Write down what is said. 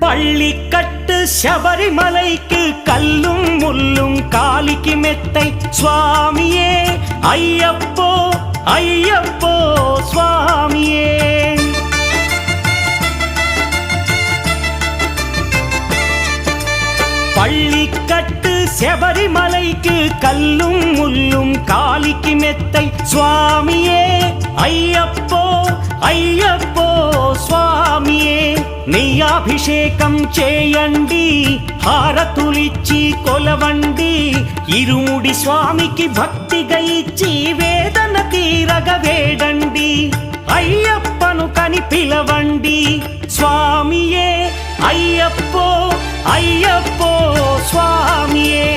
பள்ளிக்கட்டு சபரிமலைக்கு கல்லும் முள்ளும் காலிக்கு மெத்தை சுவாமியே ஐயப்போ ஐயப்போ சுவாமியே. பள்ளிக்கட்டு சபரிமலைக்கு கல்லும் முள்ளும் காலிக்கு மெத்தை சுவாமியே ஐயப்போ ஐயப்போ స్వామియే. నెయ్యాభిషేకం చేయండి హారతులిచ్చి కొలవండి ఇరుముడి స్వామికి భక్తిగా ఇచ్చి వేదన తీరగ వేడండి అయ్యప్పను కని పిలవండి స్వామియే అయ్యప్పో అయ్యప్పో స్వామియే.